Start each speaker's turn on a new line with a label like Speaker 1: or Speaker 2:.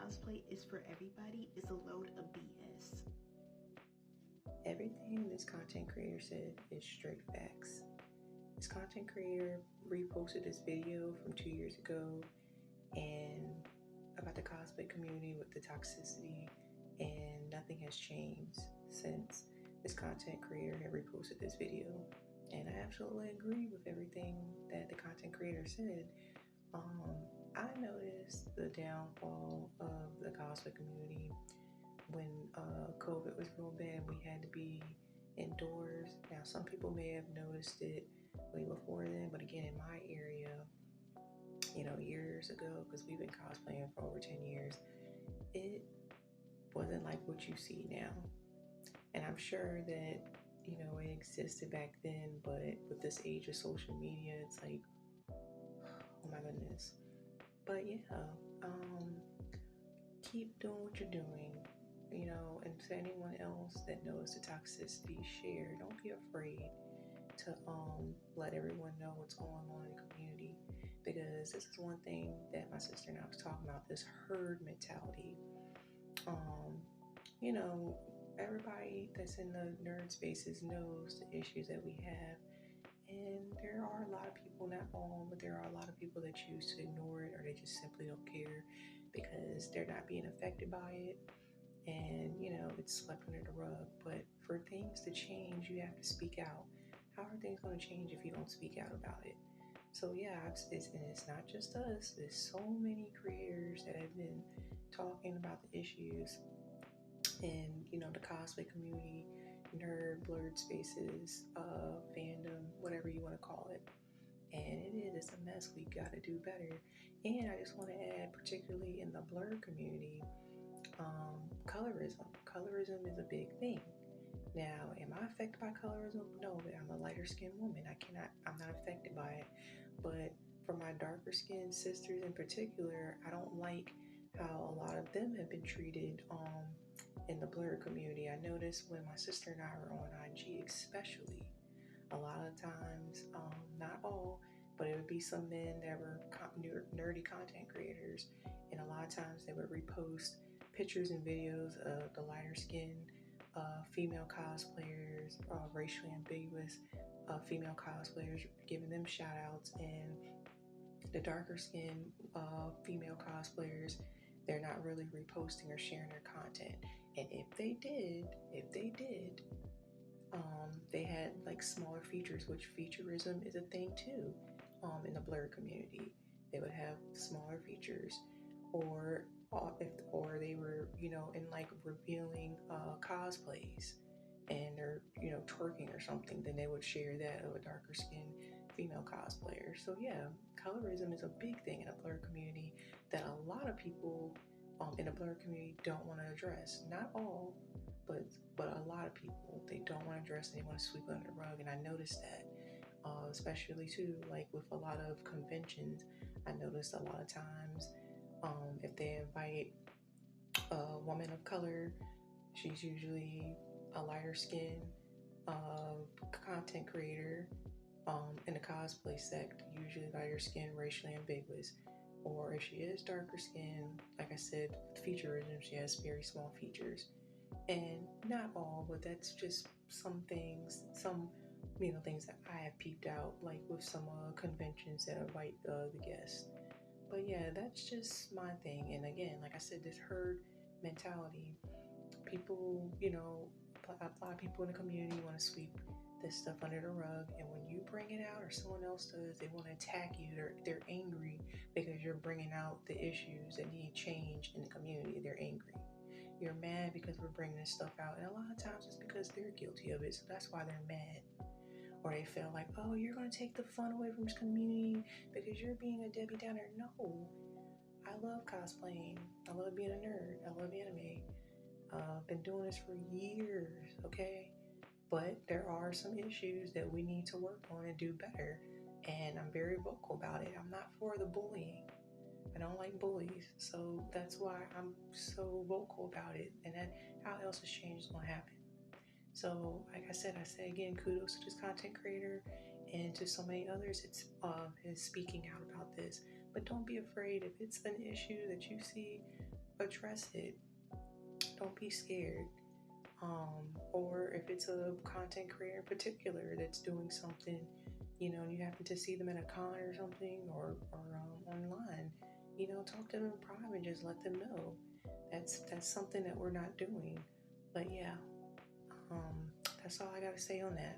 Speaker 1: cosplay is for everybody is a load of BS.
Speaker 2: Everything this content creator said is straight facts. This content creator reposted this video from 2 years ago and about the cosplay community with the toxicity, and nothing has changed since this content creator had reposted this video. And I absolutely agree with everything that the content creator said. I noticed the downfall of the cosplay community when COVID was real bad. We had to be indoors. Now, some people may have noticed it way before then, but again, in my area, years ago, because we've been cosplaying for over 10 years, it wasn't like what you see now. And I'm sure that, it existed back then, but with this age of social media, it's like, oh my goodness. But yeah, keep doing what you're doing, and to anyone else that knows the toxicity, share. Don't be afraid to let everyone know what's going on in the community, because this is one thing that my sister and I was talking about, this herd mentality. Everybody that's in the nerd spaces knows the issues that we have, and there are a lot of people, not all, but there are a lot of people that choose to ignore it, or they just simply don't care because they're not being affected by it, and it's swept under the rug. But for things to change, you have to speak out. How are things going to change if you don't speak out about it? So yeah, it's not just us. There's so many creators that have been talking about the issues, and the cosplay community, nerd, blerd spaces, fandom, whatever you want to call it. And it's a mess. We got to do better. And I just want to add, particularly in the blerd community, colorism. Colorism is a big thing. Now, am I affected by colorism? No, but I'm a lighter skinned woman. I'm not affected by it. But for my darker skinned sisters in particular, I don't like how a lot of them have been treated in the blerd community. I noticed when my sister and I were on IG, especially, a lot of times, not all, but it would be some men that were nerdy content creators, and a lot of times they would repost pictures and videos of the lighter skinned female cosplayers, racially ambiguous female cosplayers, giving them shout outs, and the darker skinned female cosplayers, they're not really reposting or sharing their content. And if they did, they had like smaller features, which featureism is a thing too, in the blerd community. They would have smaller features, or they were, in like revealing cosplays, and they're, twerking or something, then they would share that of a darker skinned female cosplayer. So yeah, colorism is a big thing in the blerd community that a lot of people in the blerd community don't want to address. Not all, but a lot of people, they don't want to address, and they want to sweep it under the rug. And I noticed that, especially too, like with a lot of conventions, I noticed a lot of times, if they invite a woman of color, she's usually a lighter skin content creator in the cosplay sect, usually lighter skin, racially ambiguous. Or if she is darker skin, like I said, with featureism, she has very small features. And not all, but that's just some things, things that I have peeped out, like with some conventions that invite the guests. But yeah, that's just my thing. And again, like I said, this herd mentality, people, a lot of people in the community want to sweep this stuff under the rug, and when you bring it out or someone else does, they want to attack you. They're angry because you're bringing out the issues that need change in the community. They're angry. You're mad because we're bringing this stuff out, and a lot of times it's because they're guilty of it, so that's why they're mad. Or they feel like, oh, you're going to take the fun away from this community because you're being a Debbie Downer. No, I love cosplaying. I love being a nerd. I love anime. I've been doing this for years, okay? But there are some issues that we need to work on and do better, and I'm very vocal about it. I'm not for the bullying. I don't like bullies, so that's why I'm so vocal about it, and then how else is change going to happen? So, like I say again, kudos to this content creator, and to so many others it's is speaking out about this. But don't be afraid. If it's an issue that you see, address it. Don't be scared. Or if it's a content creator in particular that's doing something, you know, and you happen to see them at a con or something, or online, you know, talk to them in private and just let them know that's something that we're not doing. But yeah, that's all I gotta say on that.